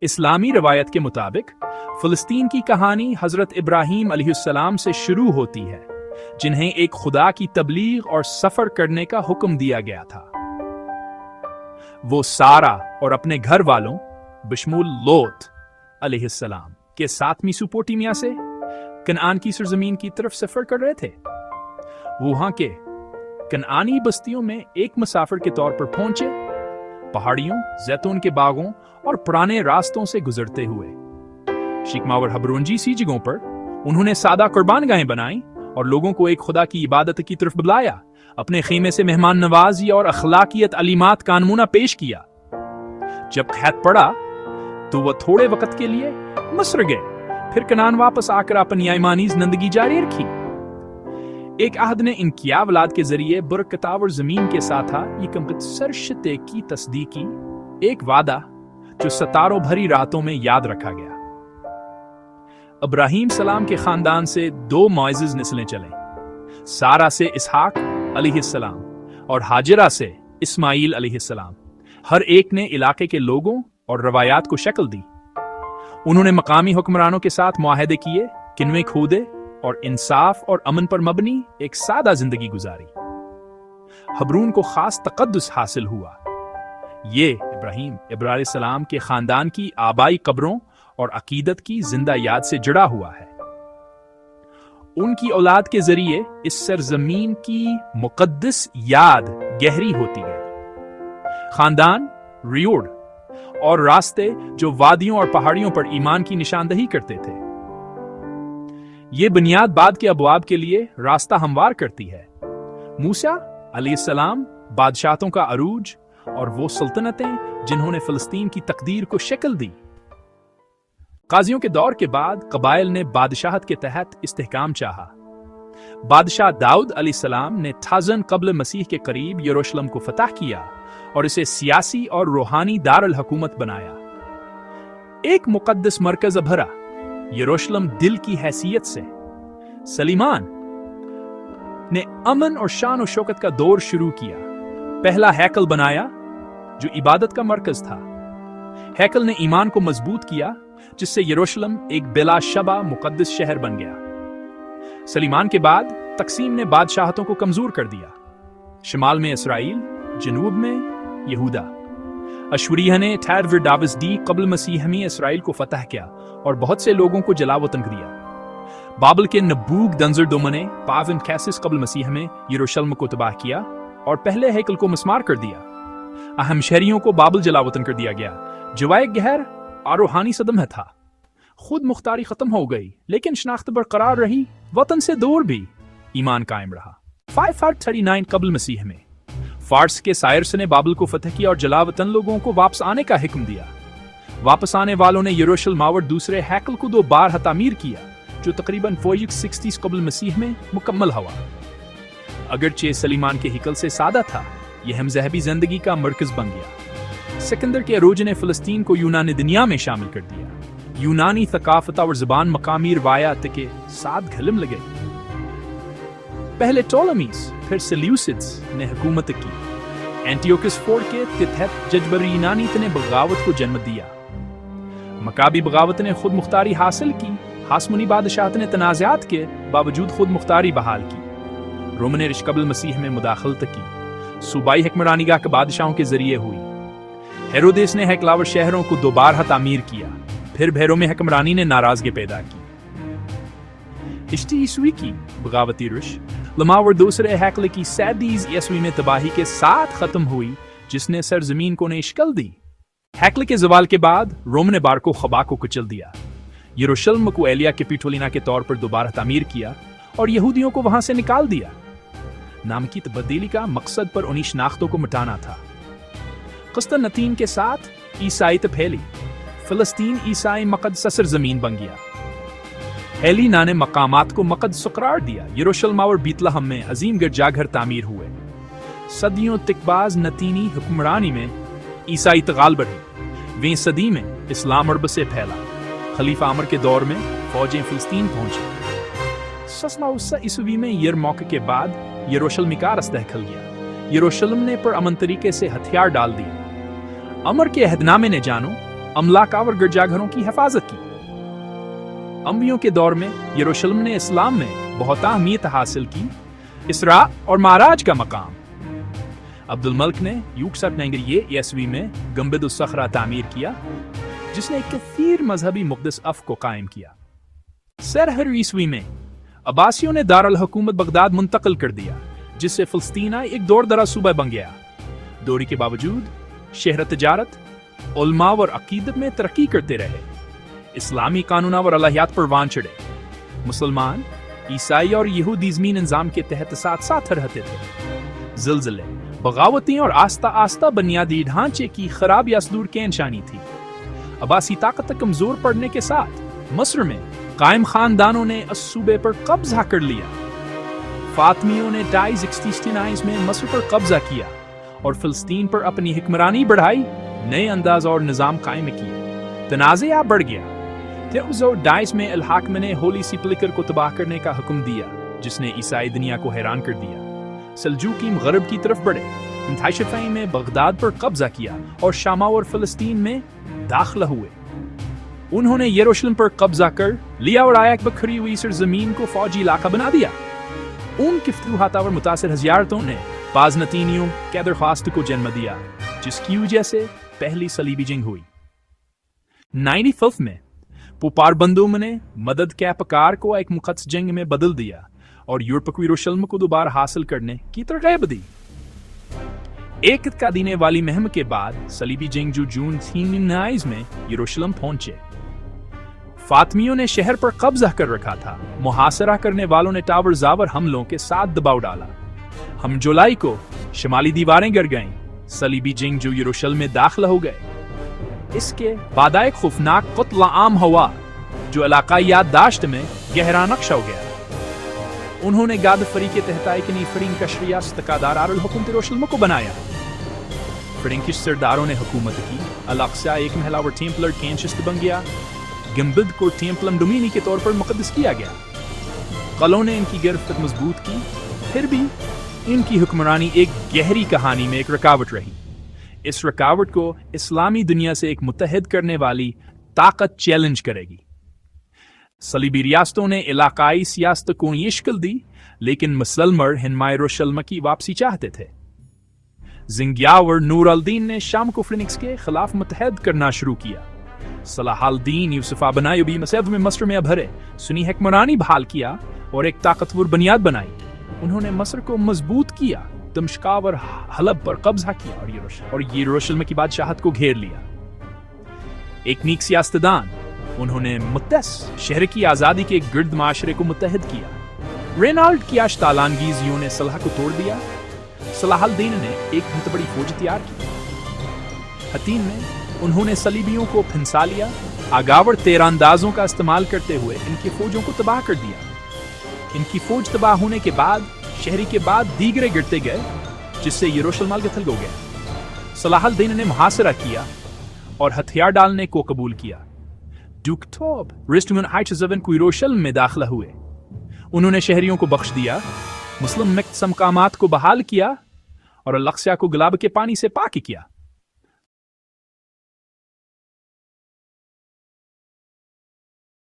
इस्लामी रवायत के मुताबिक फिलिस्तीन की कहानी हजरत इब्राहीम अलैहिस्सलाम से शुरू होती है, जिन्हें एक खुदा की तबलीग और सफर करने का हुक्म दिया गया था। वो सारा और अपने घर वालों बशमूल लोत अलैहिस्सलाम के साथ मेसोपोटामिया से कनान की सरजमीन की तरफ सफर कर रहे थे। वहां के कनानी बस्तियों में एक मुसाफिर के तौर पर पहुंचे, पहाड़ियों, जैतून के बागों और पुराने रास्तों से गुजरते हुए शिकमा और हबरोन सी जगहों पर उन्होंने सादा कुर्बान गाहें बनाई और लोगों को एक खुदा की इबादत की तरफ बुलाया। अपने खीमे से मेहमान नवाजी और अखलाकियत अलीमात का नमूना पेश किया। जब खैत पड़ा तो वह थोड़े वक्त के लिए मिस्र गए, फिर कनान वापस आकर अपनी ईमानी जिंदगी जारी रखी। एक अहद ने इनकी औलाद के जरिए बरकताव और जमीन के साथ सरशते की तस्दीकी, एक वादा जो सतारों भरी रातों में याद रखा गया। इब्राहीम सलाम के खानदान से दो मुअज़्ज़ज़ नस्लें चले, सारा से इसहाक अलैहिस्सलाम और हाजिरा से इस्माइल अलैहिस्सलाम। हर एक ने इलाके के लोगों और रवायात को शक्ल दी। उन्होंने मकामी हुक्मरानों के साथ मुआहदे किए, किनवे खोदे और इंसाफ और अमन पर मबनी एक सादा जिंदगी गुजारी। हबरून को खास तकद्दुस हासिल हुआ। ये इब्राहीम अलैहिस्सलाम के खानदान की आबाई कब्रों और अकीदत की जिंदा याद से जुड़ा हुआ है। उनकी औलाद के जरिए इस सरजमीन की मुकद्दस याद गहरी होती गई। खानदान, रियोड़ और रास्ते जो वादियों और पहाड़ियों पर ईमान की निशानदही करते थे, ये बुनियाद बाद के अबवाब के लिए रास्ता हमवार करती है। मूसा अलैहिस्सलाम बादशाहों का अरूज और वो सल्तनतें जिन्होंने फिलिस्तीन की तकदीर को शक्ल दी। काजियों के दौर के बाद कबाइल ने बादशाहत के तहत इस्तेहकाम चाहा। बादशाह दाऊद अलैहिस्सलाम ने 1000 कब्ल मसीह के करीब यरूशलेम को फतह किया और इसे सियासी और रूहानी दारुल हुकूमत बनाया। एक मुकद्दस मरकज भरा यरूशलेम दिल की हैसियत से सलीमान ने अमन और शान और शौकत का दौर शुरू किया। पहला हैकल बनाया जो इबादत का मरकज था। हैकल ने ईमान को मजबूत किया, जिससे यरूशलेम एक बेलाशबा मुकद्दस शहर बन गया। सलीमान के बाद तकसीम ने बादशाहतों को कमजोर कर दिया। शिमाल में इसराइल, जनूब में यहूदा। अशूरिया ने डी कब्ल मसीह में इसराइल को फतह किया और बहुत से लोगों को जलावतन दिया। बाबल के नबूकदनजर ने पावन कैसिस कब्ल मसीह में यरूशलेम को तबाह किया और पहले हैकल को मस्मार कर दिया। अहम शहरियों को बाबल जलावतन कर दिया गया। जवाए गहर और रूहानी सदम है था। खुद मुख्तारी खत्म हो गई, लेकिन शनाख्त बरकरार रही। वतन से दूर भी ईमान कायम रहा। 539 कब्ल मसीह में फारस के सायरस ने बाबल को फतह किया और जलावतन लोगों को वापस आने का हुक्म दिया। वापस आने वालों ने यरूशलेम और दूसरे हैकल को 2 बार तामीर किया, जो तकरीबन 460 कब्ल मसीह में मुकम्मल हुआ। अगरचे सलीमान के हिकल से सादा था, यह हमज़हबी जिंदगी का मरकज बन गया। सिकंदर के अरूज ने फिलिस्तीन को यूनानी दुनिया में शामिल कर दिया। यूनानी थकाफत और ज़बान मकामी रवायात के साथ घलम लगे। पहले टोलमीज, फिर सेल्यूसिड्स ने हुकूमत की। एंटियोकस फोर्ड के तहत जजबरीनानी ने बगावत को जन्म दिया। मकाबी बगावत ने खुद मुख्तारी हासिल की। हासमुनी बादशाहत ने तनाज़ात के बावजूद खुद मुख्तारी बहाल की। रोम ने रिशकबल मसीह में मुदाखलत की। सूबाई हुक्मरानीगाह के बादशाहों के जरिए हुई। हेरोदेस ने हैकलावर शहरों को 2 बार तामीर किया। फिर भैरों में हुक्मरानी ने नाराजगी पैदा की। इश्ती ईस्वी की बगावती रुश लमावर दूसरे हैकल की सैदीस ईस्वी में तबाही के साथ खत्म हुई, जिसने सरजमीन को ने शिकल दी। हैकल के जवाल के बाद रोम ने बार को खबा को कुचल दिया। यरूशलेम को एलिया के पिटोलिना के तौर पर 2 बार तामीर किया और यहूदियों को वहां से निकाल दिया। नाम की तब्दीली का मकसद पर उन्हीं शनाख्तों को मिटाना था। कुस्तनतीन के साथ ईसाईत फैली। फिलिस्तीन ईसाई मक़दस सरजमीन बन गया। हेलीना ने मकामात को मक़दस करार दिया। यरूशलेम और बीतलहम में अजीम गिरजाघर तामीर हुए। सदियों तिकबाज नतीनी हुक्मरानी में ईसाई तगाल बढ़ी। 20वीं सदी में इस्लाम अरब से फैला। खलीफा अमर के दौर में फौजें फिलिस्तीन पहुंची। 609 ईस्वी में यरमौक के बाद यरूशलेम का रास्ता खल गया। यरूशलेम ने पर अमन तरीके से हथियार डाल दिए। अमर के अहदनामे ने जानो अमलाका और गिरजाघरों की हिफाजत की। अम्बियों के दौर में यरूशलेम ने इस्लाम में बहुत अहमियत हासिल की। इसरा और माराज का मकाम। अब्दुल मलिक ने ईस्वी में गंबद उस सखरा तामीर किया, जिसने कसीर मजहबी मुक़द्दस अफ को कायम किया। सरहर ईस्वी में अब्बासियों ने दारुल हुकूमत बगदाद मुंतकिल कर दिया, जिससे फ़लस्तीन एक दौर दराज सूबा बन गया। दूरी के बावजूद शहर तजारत, उलमा और अकीदत में तरक्की करते रहे। इस्लामी कानून और अलहियात पर वान चढ़े। मुसलमान, ईसाई और यहूदी ज़मीन निज़ाम के तहत साथ साथ रहते थे। ज़िलज़ले, बगावतें और आस्ता आस्ता बुनियादी ढांचे की खराबी असदूर के निशानी थी। अब्बासी ताकत कमजोर पड़ने के साथ मस्र में कायम खानदानों ने इस सूबे पर कब्जा कर लिया। फातमियों ने 269 में मस्र पर कब्जा किया और फिलिस्तीन पर अपनी हुक्मरानी बढ़ाई, नए अंदाज और निज़ाम कायम किए। तनाज़ा बढ़ गया। डाइस में अल-हाकम ने होली सिप्लिकर को तबाह करने का हुक्म दिया, जिसने ईसाई दुनिया को हैरान कर दिया। सल्जूकीम गरब की तरफ बढ़े, इंतहाशफ़ी में बगदाद पर कब्जा किया और शामा और फिलिस्तीन में दाखिल हुए। उन्होंने यरूशलेम पर कब्जा कर लिया और आयक बखरी हुई सरजमीन को फौजी इलाका बना दिया। उनकी फतूहात और मुतासिर हज़ारतों ने बाज़नतीनियों के दरख्वास्त को जन्म दिया, जिसकी वजह से पहली सलीबी जंग हुई। 95 में पुपारबंदुम ने मदद के पकार को एक मुक़द्दस जंग में बदल दिया और यूरोप को यरूशलेम को दोबारा हासिल करने की तरगीब दी। एक का दीने वाली महम के बाद सलीबी जंगजू जून 39 में यरूशलेम पहुंचे। फातमियों ने शहर पर कब्जा कर रखा था। मुहासरा करने वालों ने टावर जावर हमलों के साथ दबाव डाला। हम जुलाई को शुमाली दीवारें गिर गईं। सलीबी जंगजू यरूशलेम में दाखिल हो गए। इसके बाद एक खौफनाक क़त्ल आम हुआ, जो इलाकाई याददाश्त में गहरा नक्श हो गया। उन्होंने गादफरी के तहत फरिंग का रियासत का दारुल हुकूमत यरूशलेम को बनाया। फ्रेंकिश सरदारों ने हुकूमत की। अल-अक्सा एक महिला और टेम्पलर कैंशिस्ट बन गया। गिम्बद को टेम्पलम डोमिनी के तौर पर मुक़द्दस किया गया। कलों ने इनकी गिरफ्त मजबूत की, फिर भी इनकी हुक्मरानी एक गहरी कहानी में एक रुकावट रही। इस रुकावट को इस्लामी दुनिया से एक मुत्तहिद करने वाली ताकत चैलेंज करेगी। सलीबी रियासतों ने इलाकाई सियासत को ये शक्ल दी, लेकिन मुसलमान हिन्माय यरूशलेम की वापसी चाहते थे। ज़िंगिया और नूर अल-दीन ने शाम को फिनिक्स के खिलाफ मुत्तहिद करना शुरू किया। सलाहुद्दीन यूसुफ बिन अय्यूबी मसैद में मस्र में अभरे सुन्नी हुक्मरानी बहाल किया और एक ताकतवर बुनियाद बनाई। उन्होंने मस्र को मजबूत किया, दमिश्क और हलब पर कब्जा किया और यरूशलेम की बादशाहत को घेर लिया। एक नीक सियासतदान, उन्होंने मुत्तस शहर की आज़ादी के गिर्द माशरे को मुत्तहिद किया। रेनाल्ड की आशतालानगीजियों ने सलाह को तोड़ दिया। सलाहुद्दीन ने एक बहुत बड़ी फौज तैयार की। हतीन में उन्होंने सलीबियों को फंसा लिया। आगावर तीरंदाजों का इस्तेमाल करते हुए इनकी फौजों को तबाह कर दिया। इनकी फौज तबाह होने के बाद शहरी के बाद दीगरे गिरते गए, जिससे यरूशलेम गथल हो गया। सलाहुद्दीन ने मुहासरा किया और हथियार डालने को कबूल किया। ड्यूक टॉब रिस्टमन हाइट्ज़वन को यरूशलेम में दाखिला हुए। उन्होंने शहरियों को बख्श दिया, मुस्लिम मकामात को बहाल किया और अल-अक्सा को गुलाब के पानी से पाक किया।